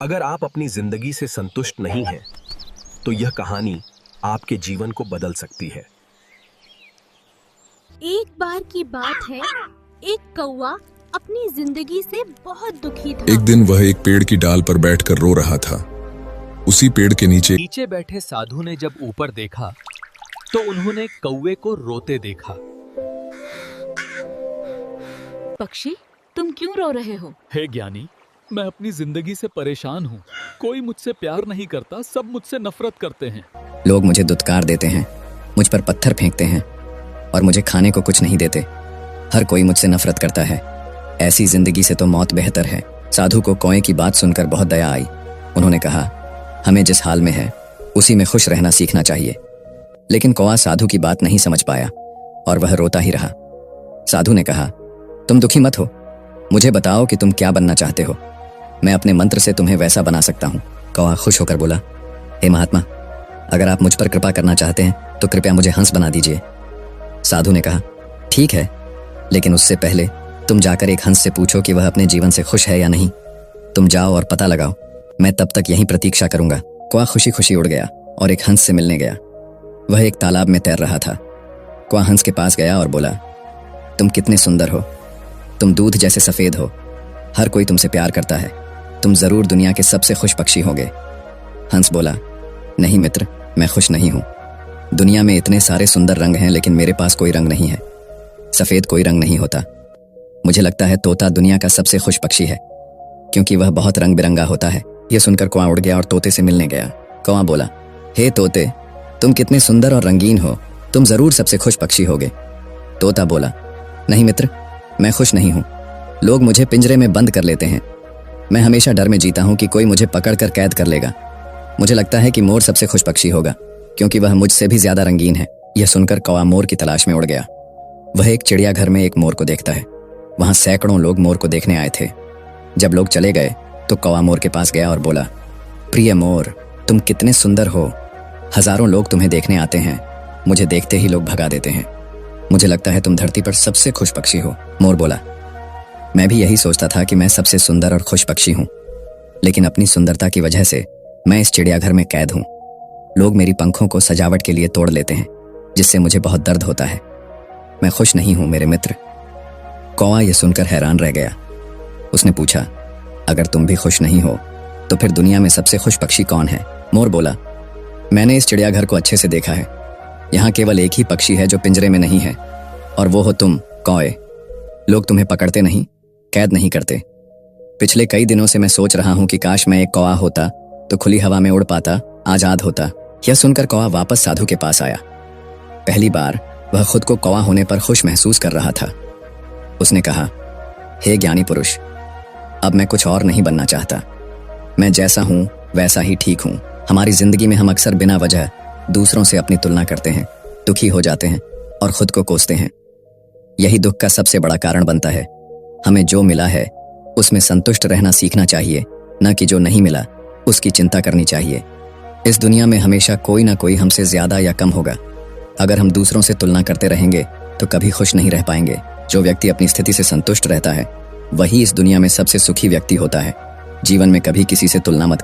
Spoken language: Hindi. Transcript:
अगर आप अपनी जिंदगी से संतुष्ट नहीं हैं, तो यह कहानी आपके जीवन को बदल सकती है। एक बार की बात है, एक कौवा अपनी जिंदगी से बहुत दुखी था। एक दिन वह एक पेड़ की डाल पर बैठकर रो रहा था। उसी पेड़ के नीचे बैठे साधु ने जब ऊपर देखा तो उन्होंने कौवे को रोते देखा। पक्षी, तुम क्यों रो रहे हो? हे ज्ञानी, मैं अपनी जिंदगी से परेशान हूँ। कोई मुझसे प्यार नहीं करता, सब मुझसे नफरत करते हैं। लोग मुझे दुत्कार देते हैं, मुझ पर पत्थर फेंकते हैं और मुझे खाने को कुछ नहीं देते। हर कोई मुझसे नफरत करता है। ऐसी जिंदगी से तो मौत बेहतर है। साधु को कौवे की बात सुनकर बहुत दया आई। उन्होंने कहा, हमें जिस हाल में है उसी में खुश रहना सीखना चाहिए। लेकिन कौवा साधु की बात नहीं समझ पाया और वह रोता ही रहा। साधु ने कहा, तुम दुखी मत हो, मुझे बताओ कि तुम क्या बनना चाहते हो। मैं अपने मंत्र से तुम्हें वैसा बना सकता हूँ। कौवा खुश होकर बोला, हे महात्मा, अगर आप मुझ पर कृपा करना चाहते हैं तो कृपया मुझे हंस बना दीजिए। साधु ने कहा, ठीक है, लेकिन उससे पहले तुम जाकर एक हंस से पूछो कि वह अपने जीवन से खुश है या नहीं। तुम जाओ और पता लगाओ, मैं तब तक यहीं प्रतीक्षा करूंगा। कौवा खुशी खुशी उड़ गया और एक हंस से मिलने गया। वह एक तालाब में तैर रहा था। कौवा हंस के पास गया और बोला, तुम कितने सुंदर हो, तुम दूध जैसे सफेद हो, हर कोई तुमसे प्यार करता है, तुम जरूर दुनिया के सबसे खुश पक्षी होगे। हंस बोला, नहीं मित्र, मैं खुश नहीं हूं। दुनिया में इतने सारे सुंदर रंग हैं, लेकिन मेरे पास कोई रंग नहीं है। सफेद कोई रंग नहीं होता। मुझे लगता है तोता दुनिया का सबसे खुश पक्षी है, क्योंकि वह बहुत रंग बिरंगा होता है। यह सुनकर कौवा उड़ गया और तोते से मिलने गया। कौवा बोला, हे तोते, तुम कितने सुंदर और रंगीन हो, तुम जरूर सबसे खुश पक्षी होगे। तोता बोला, नहीं मित्र, मैं खुश नहीं हूं। लोग मुझे पिंजरे में बंद कर लेते हैं। मैं हमेशा डर में जीता हूं कि कोई मुझे पकड़कर कैद कर लेगा। मुझे लगता है कि मोर सबसे खुश पक्षी होगा, क्योंकि वह मुझसे भी ज्यादा रंगीन है। यह सुनकर कौवा मोर की तलाश में उड़ गया। वह एक चिड़ियाघर में एक मोर को देखता है। वहां सैकड़ों लोग मोर को देखने आए थे। जब लोग चले गए तो कौवा मोर के पास गया और बोला, प्रिय मोर, तुम कितने सुंदर हो, हजारों लोग तुम्हें देखने आते हैं, मुझे देखते ही लोग भगा देते हैं। मुझे लगता है तुम धरती पर सबसे खुश पक्षी हो। मोर बोला, मैं भी यही सोचता था कि मैं सबसे सुंदर और खुश पक्षी हूं, लेकिन अपनी सुंदरता की वजह से मैं इस चिड़ियाघर में कैद हूं। लोग मेरी पंखों को सजावट के लिए तोड़ लेते हैं, जिससे मुझे बहुत दर्द होता है। मैं खुश नहीं हूं मेरे मित्र। कौवा यह सुनकर हैरान रह गया। उसने पूछा, अगर तुम भी खुश नहीं हो तो फिर दुनिया में सबसे खुश पक्षी कौन है? मोर बोला, मैंने इस चिड़ियाघर को अच्छे से देखा है। यहाँ केवल एक ही पक्षी है जो पिंजरे में नहीं है, और वो हो तुम, कौवे। लोग तुम्हें पकड़ते नहीं, कैद नहीं करते। पिछले कई दिनों से मैं सोच रहा हूं कि काश मैं एक कौवा होता तो खुली हवा में उड़ पाता, आजाद होता। यह सुनकर कौवा वापस साधु के पास आया। पहली बार वह खुद को कौवा होने पर खुश महसूस कर रहा था। उसने कहा, हे ज्ञानी पुरुष, अब मैं कुछ और नहीं बनना चाहता। मैं जैसा हूं वैसा ही ठीक हूं। हमारी जिंदगी में हम अक्सर बिना वजह दूसरों से अपनी तुलना करते हैं, दुखी हो जाते हैं और खुद को कोसते हैं। यही दुख का सबसे बड़ा कारण बनता है। हमें जो मिला है उसमें संतुष्ट रहना सीखना चाहिए, न कि जो नहीं मिला उसकी चिंता करनी चाहिए। इस दुनिया में हमेशा कोई ना कोई हमसे ज्यादा या कम होगा। अगर हम दूसरों से तुलना करते रहेंगे तो कभी खुश नहीं रह पाएंगे। जो व्यक्ति अपनी स्थिति से संतुष्ट रहता है वही इस दुनिया में सबसे सुखी व्यक्ति होता है। जीवन में कभी किसी से तुलना मत